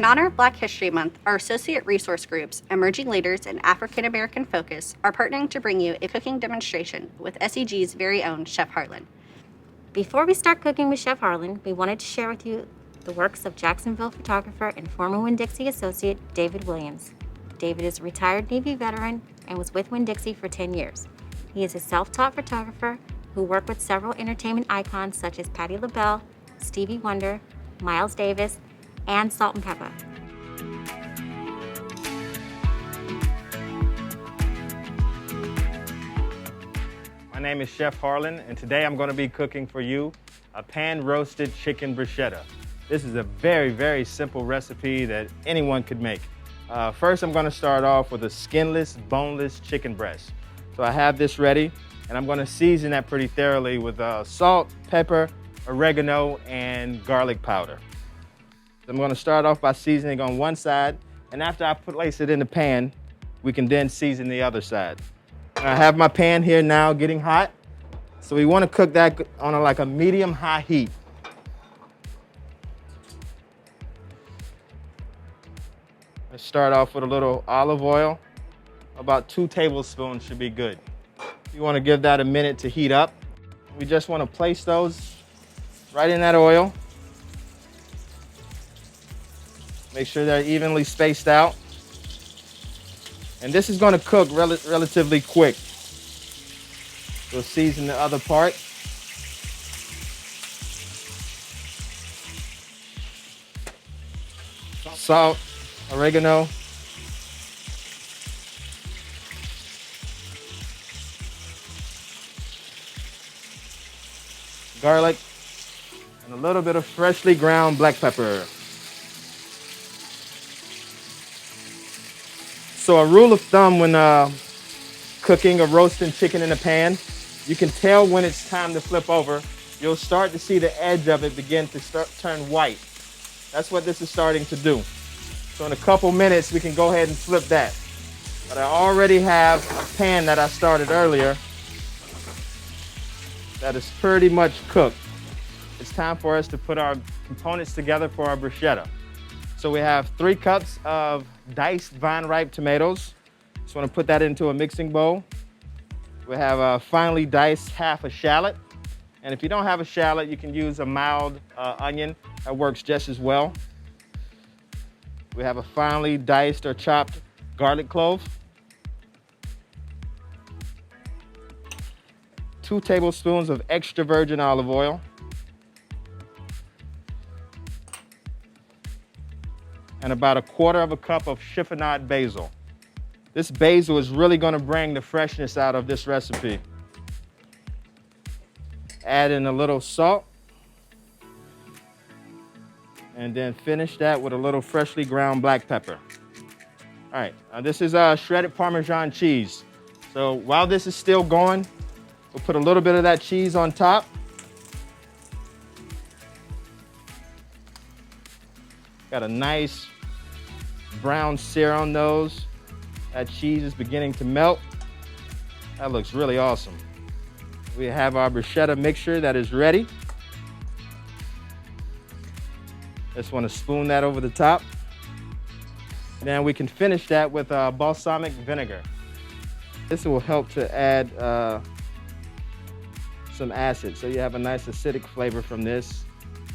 honor of Black History Month, our associate resource groups, Emerging Leaders and African American Focus, are partnering to bring you a cooking demonstration with SEG's very own Chef Harlan. Before we start cooking with Chef Harlan, we wanted to share with you the works of Jacksonville photographer and former Winn-Dixie associate David Williams. David is a retired Navy veteran and was with Winn-Dixie for 10 years. He is a self-taught photographer who worked with several entertainment icons such as Patti LaBelle, Stevie Wonder, Miles Davis, and Salt and Pepper. My name is Chef Harlan, and today I'm going to be cooking for you a pan roasted chicken bruschetta. This is a very, very simple recipe that anyone could make. First, I'm going to start off with a skinless, boneless chicken breast. So I have this ready, and I'm going to season that pretty thoroughly with salt, pepper, oregano, and garlic powder. I'm going to start off by seasoning on one side, and after I place it in the pan, we can then season the other side. I have my pan here now getting hot, so we want to cook that on like a medium-high heat. Let's start off with a little olive oil. About 2 tablespoons should be good. You want to give that a minute to heat up. We just want to place those right in that oil. Make sure they're evenly spaced out. And this is going to cook relatively quick. We'll season the other part. Salt, oregano. Garlic, and a little bit of freshly ground black pepper. So a rule of thumb when cooking or roasting chicken in a pan, you can tell when it's time to flip over. You'll start to see the edge of it begin to turn white. That's what this is starting to do. So in a couple minutes, we can go ahead and flip that. But I already have a pan that I started earlier that is pretty much cooked. It's time for us to put our components together for our bruschetta. So we have 3 cups of diced vine-ripe tomatoes. Just want to put that into a mixing bowl. We have a finely diced half a shallot. And if you don't have a shallot, you can use a mild onion. That works just as well. We have a finely diced or chopped garlic clove. 2 tablespoons of extra virgin olive oil. And about 1/4 cup of chiffonade basil. This basil is really going to bring the freshness out of this recipe. Add in a little salt. And then finish that with a little freshly ground black pepper. All right, this is shredded Parmesan cheese. So while this is still going, we'll put a little bit of that cheese on top. Got a nice brown sear on those. That cheese is beginning to melt. That looks really awesome. We have our bruschetta mixture that is ready. Just want to spoon that over the top. Then we can finish that with balsamic vinegar. This will help to add some acid, so you have a nice acidic flavor from this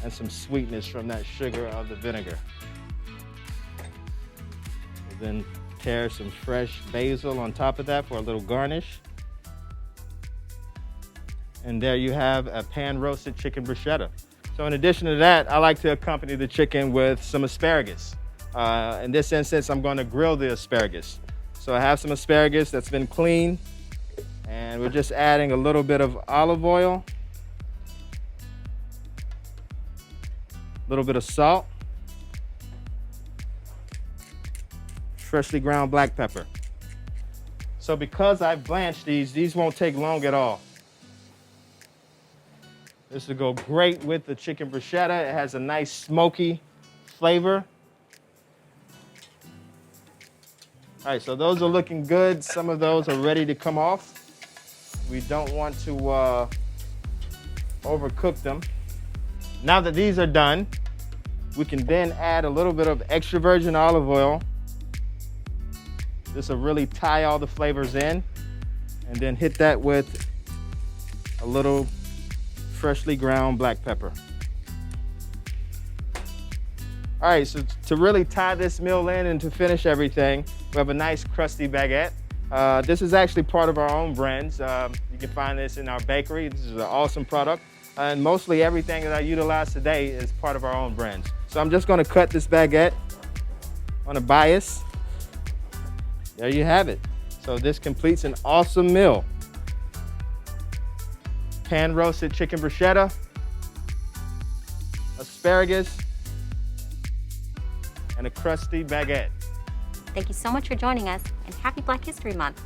and some sweetness from that sugar of the vinegar. We'll then tear some fresh basil on top of that for a little garnish. And there you have a pan roasted chicken bruschetta. So in addition to that, I like to accompany the chicken with some asparagus. In this instance, I'm going to grill the asparagus. So I have some asparagus that's been cleaned, and we're just adding a little bit of olive oil, a little bit of salt, freshly ground black pepper. So because I've blanched these won't take long at all. This will go great with the chicken bruschetta. It has a nice smoky flavor. All right, so those are looking good. Some of those are ready to come off. We don't want to overcook them. Now that these are done, We can then add a little bit of extra virgin olive oil. This will really tie all the flavors in. And then hit that with a little freshly ground black pepper. All right, so to really tie this meal in and to finish everything, we have a nice crusty baguette. This is actually part of our own brands. You can find this in our bakery. This is an awesome product. And mostly everything that I utilize today is part of our own brands. So I'm just gonna cut this baguette on a bias. There you have it. So this completes an awesome meal. Pan roasted chicken bruschetta, asparagus, and a crusty baguette. Thank you so much for joining us, and happy Black History Month.